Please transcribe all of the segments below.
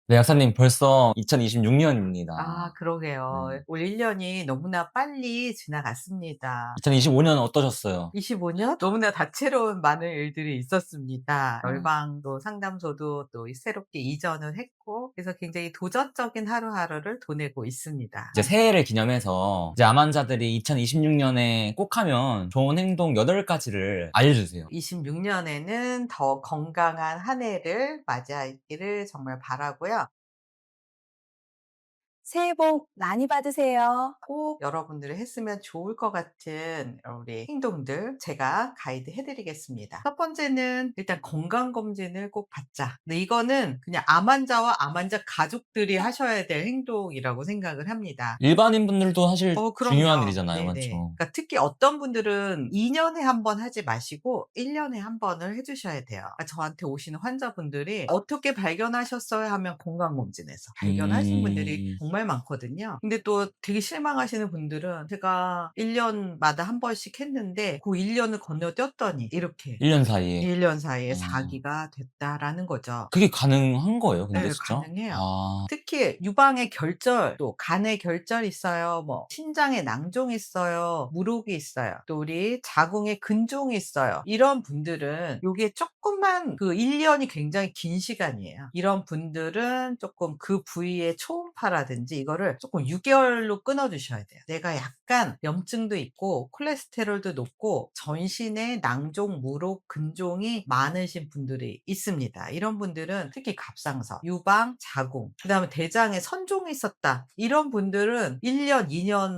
네, 약사님 벌써 2026년입니다. 그러게요. 네. 올 1 년이 너무나 빨리 지나갔습니다. 2025년 어떠셨어요? 25년 너무나 다채로운 많은 일들이 있었습니다. 아. 열방도 상담소도 또 새롭게 이전을 했고, 그래서 굉장히 도전적인 하루하루를 보내고 있습니다. 이제 새해를 기념해서 이제 암 환자들이 2026년에 꼭 하면 좋은 행동 8가지를 알려주세요. 26 년에는 더 건강한 한 해를 맞이하기를 정말 바라고요. 새해 복 많이 받으세요. 꼭 여러분들이 했으면 좋을 것 같은 우리 행동들 제가 가이드 해 드리겠습니다. 첫 번째는 일단 건강검진을 꼭 받자. 근데 이거는 그냥 암 환자와 암 환자 가족들이 하셔야 될 행동이라고 생각을 합니다. 일반인 분들도 사실 중요한 그럼요. 일이잖아요. 네네. 맞죠? 그러니까 특히 어떤 분들은 2 년에 한 번 하지 마시고 1 년에 한 번을 해 주셔야 돼요. 그러니까 저한테 오시는 환자분들이 "어떻게 발견하셨어요?" 하면 건강검진에서 발견하신 분들이 음. 정말 많거든요. 근데 또 되게 실망하시는 분들은 "제가 1 년마다 한 번씩 했는데 그 1 년을 건너뛰었더니" 이렇게 1년 사이에. 1년 사이에 아. 4기가 됐다라는 거죠. 그게 가능한 거예요, 근데 예, 진짜? 가능해요. 아. 특히 유방의 결절, 또 간의 결절 있어요. 뭐 신장에 낭종이 있어요. 물혹이 있어요. 또 우리 자궁에 근종이 있어요. 이런 분들은 요게 쪼끔만 그 1 년이 굉장히 긴 시간이에요. 이런 분들은 쪼끔 그 부위의 초음파라든지 이거를 쪼끔 6 개월로 끊어 주셔야 돼요. 내가 약간 염증도 있고 콜레스테롤도 높고 전신에 낭종, 물혹, 근종이 많으신 분들이 있습니다. 이런 분들은 특히 갑상선, 유방, 자궁, 그다음에 대장에 선종이 있었다. 이런 분들은 1 년,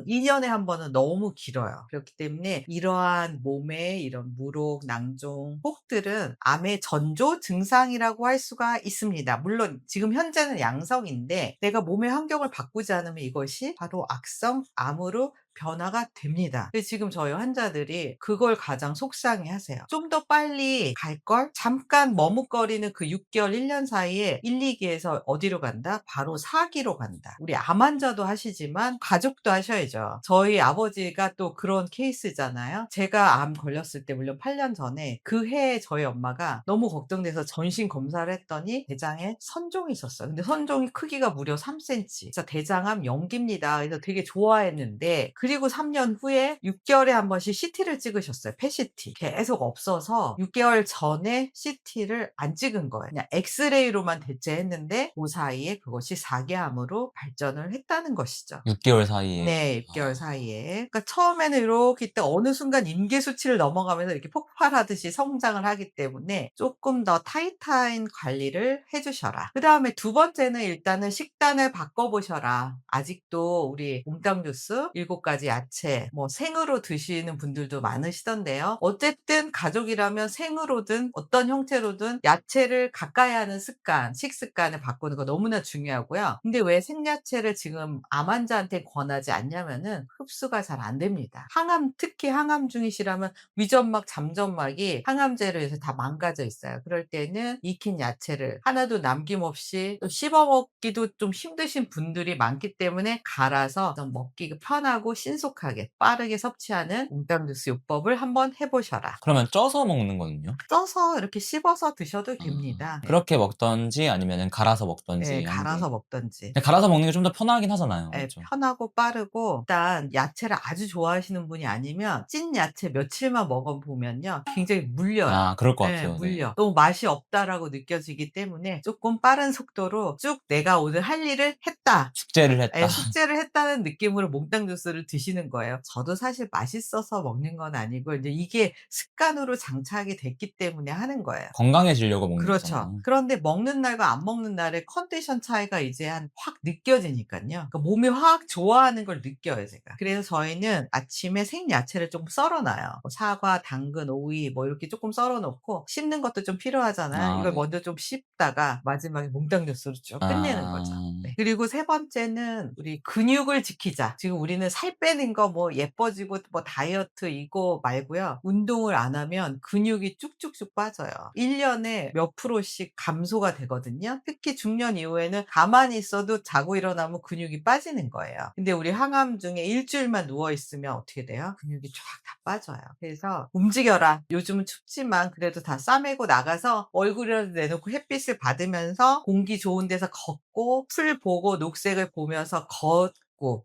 2 년에 한 번은 너무 길어요. 그렇기 때문에 이러한 몸의 이런 물혹, 낭종, 혹들은 암의 전조 증상이라고 할 수가 있습니다. 물론 지금 현재는 양성인데 내가 몸의 환경을 바꾸지 않으면 이것이 바로 악성 암으로 변화가 됩니다. 근데 지금 저희 환자들이 그걸 가장 속상해하세요. 좀 더 빨리 갈걸? 잠깐 머뭇거리는 그 6 개월, 1년 사이에 1-2 기에서 어디로 간다? 바로 4 기로 간다. 우리 암 환자도 하시지만 가족도 하셔야죠. 저희 아버지가 또 그런 케이스잖아요. 제가 암 걸렸을 때 물론 8년 전에 그 해에 저희 엄마가 너무 걱정돼서 전신 검사를 했더니 대장에 선종이 있었어요. 근데 선종이 크기가 무려 3 센치. 진짜 대장암 연기입니다. 그래서 되게 좋아했는데, 그리고 3년 후에 6 개월에 한 번씩 CT를 찍으셨어요. 펫CT. 계속 없어서 6 개월 전에 CT를 안 찍은 거예요. 그냥 엑스레이로만 대체했는데 그 사이에 그것이 4기암으로 발전을 했다는 것이죠. 6 개월 사이에. 네. 6 개월 사이에. 그러니까 처음에는 요렇게 있다가 어느 순간 임계 수치를 넘어가면서 이렇게 폭발하듯이 성장을 하기 때문에 쪼끔 더 타이트한 관리를 해 주셔라. 그다음에 두 번째는 일단은 식단을 바꿔 보셔라. 아직도 우리 몽땅 주스 7 가지 야채 뭐 생으로 드시는 분들도 많으시던데요. 어쨌든 가족이라면 생으로든 어떤 형태로든 야채를 가까이 하는 습관, 식습관을 바꾸는 거 너무나 중요하고요. 근데 왜 생야채를 지금 암 환자한테 권하지 않냐면은 흡수가 잘 안 됩니다. 항암, 특히 항암 중이시라면 위점막, 잠점막이 항암제로 해서 다 망가져 있어요. 그럴 때는 익힌 야채를 하나도 남김없이 또 씹어 먹기도 좀 힘드신 분들이 많기 때문에 갈아서 좀 먹기가 편하고 신속하게 빠르게 섭취하는 몽땅 주스 요법을 한번 해 보셔라. 그러면 쪄서 먹는 거는요? 쪄서 이렇게 씹어서 드셔도 아. 됩니다. 네. 그렇게 먹든지 아니면은 갈아서 예, 먹든지 하는 게 갈아서 먹든지. 갈아서 먹는 게 좀 더 편하긴 하잖아요. 예, 맞죠? 편하고 빠르고, 일단 야채를 아주 좋아하시는 분이 아니면 찐 야채 며칠만 먹어 보면요 굉장히 물려요. 아 그럴 것 예, 같아요. 네. 물려. 너무 맛이 없다라고 느껴지기 때문에 쪼끔 빠른 속도로 쭉 '내가 오늘 할 일을 했다.' 축제를 했다. 예, 숙제를 했다는 느낌으로 몽땅 주스를 드시는 거예요. 저도 사실 맛있어서 먹는 건 아니고 인제 이게 습관으로 장착이 됐기 때문에 하는 거예요. 건강해지려고 먹는 그렇죠. 거잖아요. 그런데 먹는 날과 안 먹는 날의 컨디션 차이가 이제 확 느껴지니깐요. 그러니까 몸이 확 좋아하는 걸 느껴요, 제가. 그래서 저희는 아침에 생야채를 좀 썰어 놔요. 뭐 사과, 당근, 오이 뭐 이렇게 쪼끔 썰어 놓고, 씹는 것도 좀 필요하잖아요. 아 이걸 네. 먼저 좀 씹다가 마지막에 몽땅 주스로 쭉 끝내는 거죠. 아. 네. 그리고 세 번째는 우리 근육을 지키자. 지금 우리는 살 빼는 거 뭐 예뻐지고 뭐 다이어트 이거 말고요. 운동을 안 하면 근육이 쭉쭉쭉 빠져요. 1년에 몇 프로씩 감소가 되거든요. 특히 중년 이후에는 가만히 있어도 자고 일어나면 근육이 빠지는 거예요. 근데 우리 항암 중에 일주일만 누워 있으면 어떻게 돼요? 근육이 쫙 다 빠져요. 그래서 움직여라. 요즘은 춥지만 그래도 다 싸매고 나가서 얼굴이라도 내놓고 햇빛을 받으면서 공기 좋은 데서 걷고 풀 보고 녹색을 보면서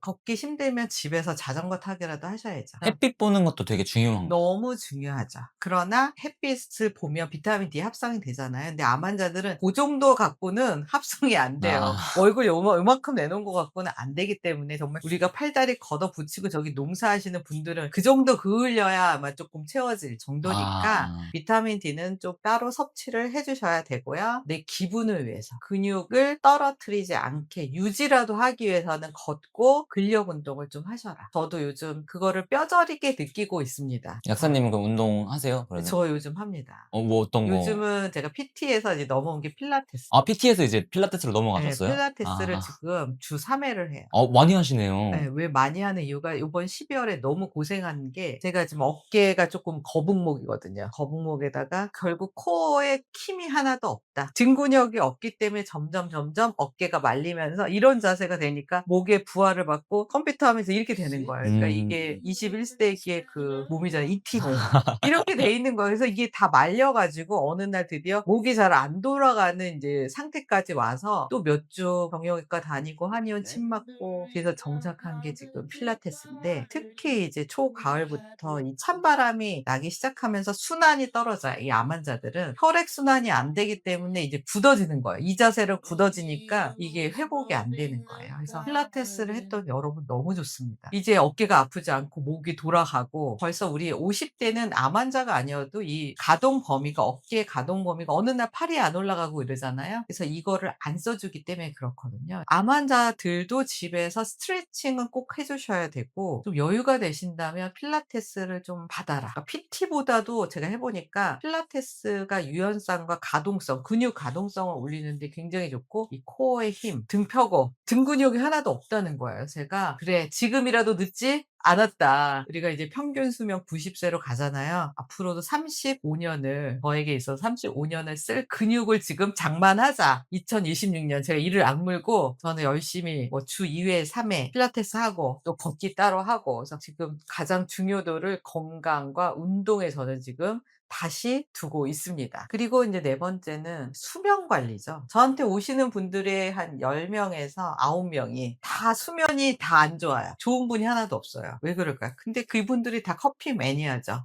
걷기 힘들면 집에서 자전거 타기라도 하셔야죠. 햇빛 보는 것도 되게 중요한 거. 너무 중요하죠. 그러나 햇빛을 보면 비타민 D 합성이 되잖아요. 근데 암 환자들은 그 정도 갖고는 합성이 안 돼요. 아. 얼굴 요만큼 내놓은 거 갖고는 안 되기 때문에 정말 우리가 팔다리 걷어 붙이고 저기 농사하시는 분들은 그 정도 그을려야 아마 조금 채워질 정도니까 아. 비타민 D는 좀 따로 섭취를 해주셔야 되고요. 내 기분을 위해서 근육을 떨어뜨리지 않게 유지라도 하기 위해서는 걷고 근력 운동을 좀 하셔라. 저도 요즘 그거를 뼈저리게 느끼고 있습니다. 약사님은 그럼 운동하세요? 그러면? 저 요즘 합니다. 뭐 어떤 거? 요즘은 제가 PT에서 이제 넘어온 게 필라테스. 아, PT에서 이제 필라테스로 네, 넘어가셨어요? 필라테스를 아. 지금 주 3회를 해요. 많이 하시네요. 네, 왜 많이 하는 이유가 이번 12월에 너무 고생한 게 제가 지금 어깨가 조금 거북목이거든요. 거북목에다가 결국 코어에 힘이 하나도 없다. 등 근육이 없기 때문에 점점 어깨가 말리면서 이런 자세가 되니까 목에 부하를 받고 컴퓨터 하면서 이렇게 되는 거예요. 그러니까 이게 21세기의 그 몸이잖아요. 이티 몸. 이렇게 돼 있는 거예요. 그래서 이게 다 말려가지고 어느 날 드디어 목이 잘 안 돌아가는 이제 상태까지 와서 또 몇 주 정형외과 다니고 한의원 침 맞고 그래서 정착한 게 지금 필라테스인데 특히 이제 초가을부터 이 찬바람이 나기 시작하면서 순환이 떨어져요. 이 암 환자들은 혈액 순환이 안 되기 때문에 이제 굳어지는 거예요. 이 자세로 굳어지니까 이게 회복이 안 되는 거예요. 그래서 필라테스를 했더니 여러분 너무 좋습니다. 이제 어깨가 아프지 않고 목이 돌아가고 벌써 우리 50대는 암 환자가 아니어도 이 가동 범위가 어깨 가동 범위가 어느 날 팔이 안 올라가고 이러잖아요. 그래서 이거를 안 써주기 때문에 그렇거든요. 암 환자들도 집에서 스트레칭은 꼭 해주셔야 되고 좀 여유가 되신다면 필라테스를 좀 받아라. 그러니까 PT보다도 제가 해보니까 필라테스가 유연성과 가동성, 근육 가동성을 올리는데 굉장히 좋고 이 코어의 힘, 등 펴고 등 근육이 하나도 없다는 거예요. 제가 그래 지금이라도 늦지 않았다. 우리가 이제 평균 수명 90세로 가잖아요. 앞으로도 35년을 저에게 있어서 35년을 쓸 근육을 지금 장만하자. 2026년 제가 이를 악물고 저는 열심히 뭐 주 2회, 3회 필라테스 하고 또 걷기 따로 하고 그래서 지금 가장 중요도를 건강과 운동에 저는 지금 다시 두고 있습니다. 그리고 이제 네 번째는 수면 관리죠. 저한테 오시는 분들의 한 10명에서 9명이 다 수면이 다 안 좋아요. 좋은 분이 하나도 없어요. 왜 그럴까요? 근데 그분들이 다 커피 매니아죠.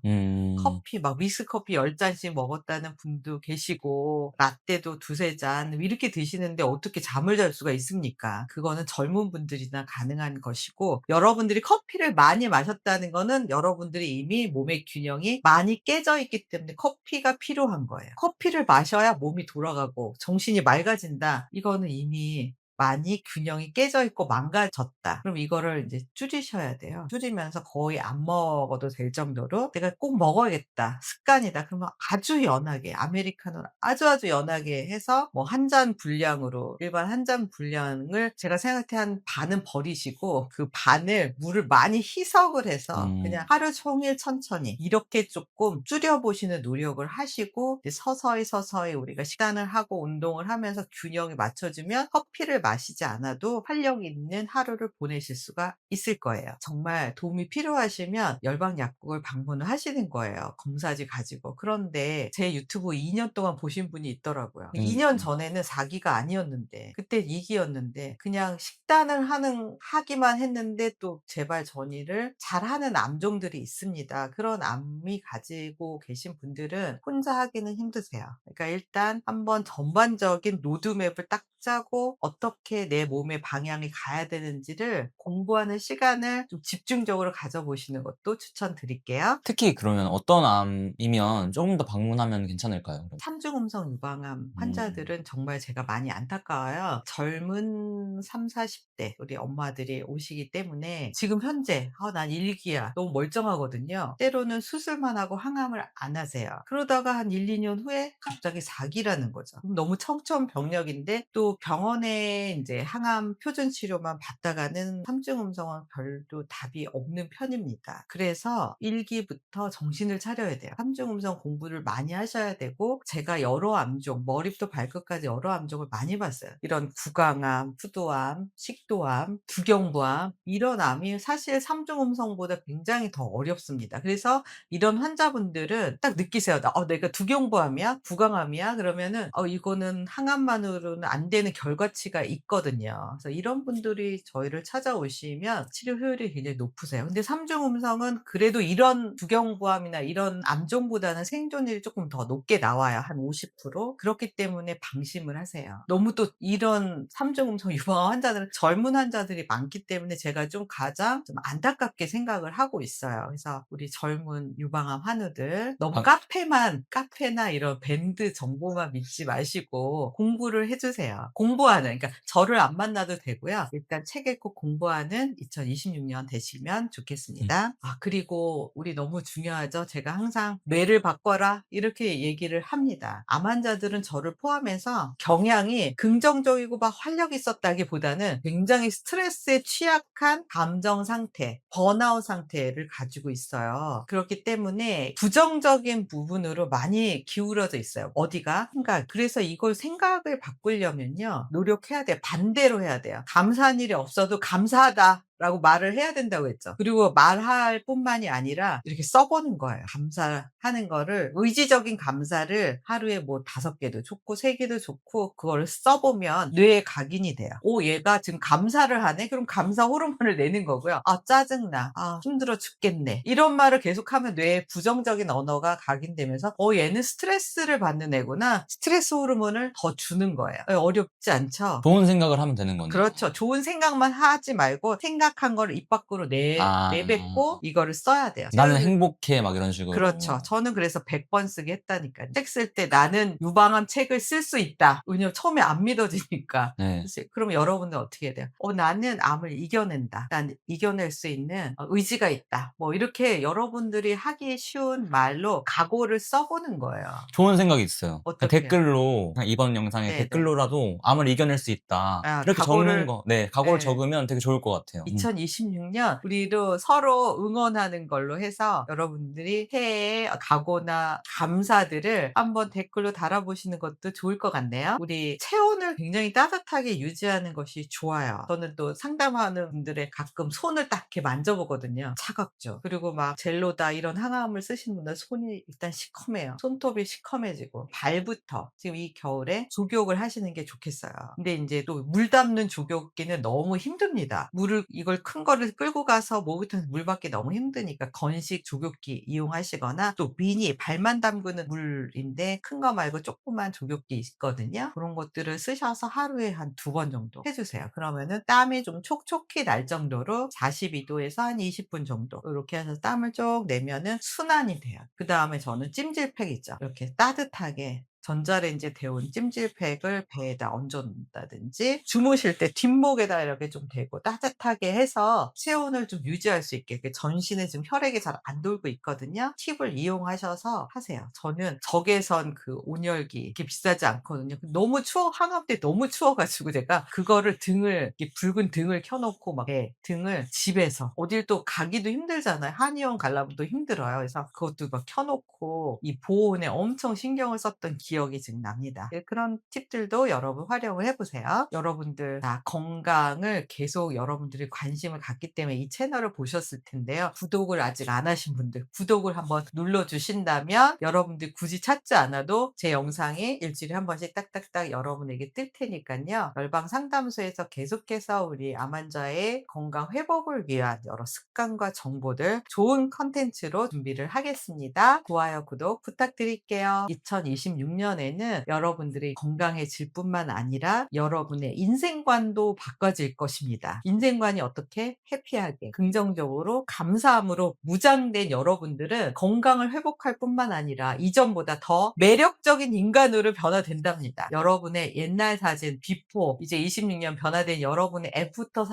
커피 막 믹스커피 10잔씩 먹었다는 분도 계시고 라떼도 두세 잔 이렇게 드시는데 어떻게 잠을 잘 수가 있습니까? 그거는 젊은 분들이나 가능한 것이고 여러분들이 커피를 많이 마셨다는 거는 여러분들이 이미 몸의 균형이 많이 깨져 있기 때문에 커피가 필요한 거예요. 커피를 마셔야 몸이 돌아가고 정신이 맑아진다. 이거는 이미 많이 균형이 깨져 있고 망가졌다. 그럼 이거를 이제 줄이셔야 돼요. 줄이면서 거의 안 먹어도 될 정도로 내가 꼭 먹어야겠다. 습관이다. 그러면 아주 연하게 아메리카노를 아주 연하게 해서 뭐 한 잔 분량으로 일반 한 잔 분량을 제가 생각할 때 한 반은 버리시고 그 반을 물을 많이 희석을 해서 그냥 하루 종일 천천히 이렇게 조금 줄여보시는 노력을 하시고 이제 서서히 우리가 식단을 하고 운동을 하면서 균형을 맞춰주면 커피를 마시지 않아도 활력 있는 하루를 보내실 수가 있을 거예요. 정말 도움이 필요하시면 열방약국을 방문을 하시는 거예요. 검사지 가지고. 그런데 제 유튜브 2년 동안 보신 분이 있더라고요. 2년 전에는 4기가 아니었는데 그때 2기였는데 그냥 식단을 하기만 했는데 또 재발 전이를 잘하는 암종들이 있습니다. 그런 암이 가지고 계신 분들은 혼자 하기는 힘드세요. 그러니까 일단 한번 전반적인 로드맵을 딱 짜고 어떻게 내 몸의 방향이 가야 되는지를 공부하는 시간을 좀 집중적으로 가져보시는 것도 추천드릴게요. 특히 그러면 어떤 암이면 조금 더 방문하면 괜찮을까요? 그럼? 삼중음성 유방암 환자들은 정말 제가 많이 안타까워요. 젊은 3, 40대 우리 엄마들이 오시기 때문에 지금 현재 난 1기야 너무 멀쩡하거든요. 때로는 수술만 하고 항암을 안 하세요. 그러다가 한 1, 2년 후에 갑자기 4기라는 거죠. 그럼 너무 청천벽력인데 또 또 병원에 이제 항암 표준 치료만 받다가는 3중 음성은 별로 답이 없는 편입니다. 그래서 1기부터 정신을 차려야 돼요. 3중 음성 공부를 많이 하셔야 되고, 제가 여러 암종, 머리부터 발끝까지 여러 암종을 많이 봤어요. 이런 구강암, 푸도암, 식도암, 두경부암, 이런 암이 사실 3중 음성보다 굉장히 더 어렵습니다. 그래서 이런 환자분들은 딱 느끼세요. 내가 두경부암이야? 구강암이야? 그러면은 이거는 항암만으로는 안 되는 결과치가 있거든요. 그래서 이런 분들이 저희를 찾아오시면 치료 효율이 굉장히 높으세요. 근데 3중 음성은 그래도 이런 두경부암이나 이런 암종보다는 생존율이 조금 더 높게 나와요. 한 50%. 그렇기 때문에 방심을 하세요. 너무 또 이런 3중 음성 유방암 환자들은 젊은 환자들이 많기 때문에 제가 좀 가장 좀 안타깝게 생각을 하고 있어요. 그래서 우리 젊은 유방암 환우들 너무 아. 카페나 이런 밴드 정보만 믿지 마시고 공부를 해주세요. 공부하는, 그러니까 저를 안 만나도 되고요. 일단 책 읽고 공부하는 2026년 되시면 좋겠습니다. 그리고 우리 너무 중요하죠. 제가 항상 뇌를 바꿔라 이렇게 얘기를 합니다. 암 환자들은 저를 포함해서 경향이 긍정적이고 막 활력 있었다기보다는 굉장히 스트레스에 취약한 감정 상태, 번아웃 상태를 가지고 있어요. 그렇기 때문에 부정적인 부분으로 많이 기울어져 있어요. 어디가? 생각. 그래서 이걸 생각을 바꾸려면요, 노력해야 돼요. 반대로 해야 돼요. 감사한 일이 없어도 감사하다 라고 말을 해야 된다고 했죠. 그리고 말할 뿐만이 아니라 이렇게 써보는 거예요. 감사하는 거를, 의지적인 감사를 하루에 뭐 5개도 좋고 3개도 좋고 그거를 써보면 뇌에 각인이 돼요. 얘가 지금 감사를 하네? 그럼 감사 호르몬을 내는 거고요. 짜증나. 힘들어 죽겠네. 이런 말을 계속하면 뇌에 부정적인 언어가 각인되면서 얘는 스트레스를 받는 애구나. 스트레스 호르몬을 더 주는 거예요. 어렵지 않죠? 좋은 생각을 하면 되는 거네요. 그렇죠. 좋은 생각만 하지 말고 생각한 거를 입 밖으로 내뱉고 이거를 써야 돼요. 나는 행복해 막 이런 식으로. 그렇죠. 저는 그래서 100번 쓰게 했다니까요. 책 쓸 때 나는 유방암 책을 쓸 수 있다. 왜냐면 처음에 안 믿어지니까. 네. 그럼 여러분들 어떻게 해야 돼요? 나는 암을 이겨낸다. 난 이겨낼 수 있는 의지가 있다. 뭐 이렇게 여러분들이 하기 쉬운 말로 각오를 써보는 거예요. 좋은 생각이 있어요. 어떻게요? 댓글로, 그냥 이번 영상에 네, 댓글로라도 암을 이겨낼 수 있다. 이렇게 적는 거, 각오를 네. 적으면 되게 좋을 것 같아요. 2026년 우리도 서로 응원하는 걸로 해서 여러분들이 새해 각오나 감사들을 한번 댓글로 달아보시는 것도 좋을 것 같네요. 우리 체온을 굉장히 따뜻하게 유지하는 것이 좋아요. 저는 또 상담하는 분들의 가끔 손을 딱 이렇게 만져보거든요. 차갑죠. 그리고 막 젤로다 이런 항암을 쓰시는 분들 손이 일단 시커매요. 손톱이 시커매지고 발부터 지금 이 겨울에 족욕을 하시는 게 좋겠어요. 근데 이제 또 물 담는 족욕기는 너무 힘듭니다. 이걸 큰 거를 끌고 가서 목욕탕에서 물 받기 너무 힘드니까 건식 족욕기 이용하시거나, 또 미니 발만 담그는 물인데 큰 거 말고 조그만 족욕기 있거든요. 그런 것들을 쓰셔서 하루에 한 2번 정도 해주세요. 그러면은 땀이 좀 촉촉히 날 정도로 42도에서 한 20분 정도 이렇게 해서 땀을 쭉 내면은 순환이 돼요. 그 다음에 저는 찜질팩 있죠. 이렇게 따뜻하게 전자레인지에 데운 찜질팩을 배에다 얹어 놓는다든지, 주무실 때 뒷목에다 이렇게 좀 대고 따뜻하게 해서 체온을 좀 유지할 수 있게, 전신에 지금 혈액이 잘 안 돌고 있거든요. 팁을 이용하셔서 하세요. 저는 적외선 그 온열기 이렇게 비싸지 않거든요. 너무 항암 때 너무 추워가지고 제가 그거를 이렇게 붉은 등을 켜놓고 막 등을 집에서 어딜 또 가기도 힘들잖아요. 한의원 가려면 또 힘들어요. 그래서 그것도 막 켜놓고 이 보온에 엄청 신경을 썼던 기억이 지금 납니다. 그런 팁들도 여러분 활용을 해보세요. 여러분들 다 건강을 계속 여러분들이 관심을 갖기 때문에 이 채널을 보셨을 텐데요. 구독을 아직 안 하신 분들 구독을 한번 눌러주신다면 여러분들 굳이 찾지 않아도 제 영상이 일주일에 한 번씩 딱딱딱 여러분에게 뜰 테니까요. 열방 상담소에서 계속해서 우리 암 환자의 건강 회복을 위한 여러 습관과 정보들 좋은 컨텐츠로 준비를 하겠습니다. 좋아요, 구독 부탁드릴게요. 2026년에는 여러분들이 건강해질 뿐만 아니라 여러분의 인생관도 바꿔질 것입니다. 인생관이 어떻게? 해피하게, 긍정적으로, 감사함으로 무장된 여러분들은 건강을 회복할 뿐만 아니라 이전보다 더 매력적인 인간으로 변화된답니다. 여러분의 옛날 사진, 비포, 이제 26년 변화된 여러분의 애프터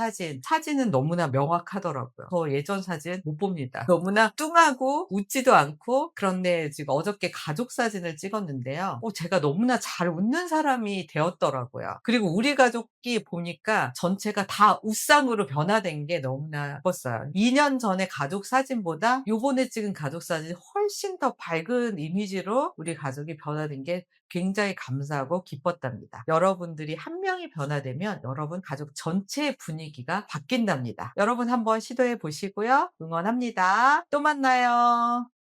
사진은 너무나 명확하더라고요. 저 예전 사진 못 봅니다. 너무나 뚱하고 웃지도 않고, 그런데 지금 어저께 가족 사진을 찍었는데요. 제가 너무나 잘 웃는 사람이 되었더라고요. 그리고 우리 가족이 보니까 전체가 다 웃상으로 변화된 게 너무나 예뻤어요. 2년 전에 가족 사진보다 요번에 찍은 가족 사진이 훨씬 더 밝은 이미지로 우리 가족이 변화된 게 굉장히 감사하고 기뻤답니다. 여러분들이 한 명이 변화되면 여러분 가족 전체의 분위기가 바뀐답니다. 여러분 한번 시도해 보시고요. 응원합니다. 또 만나요.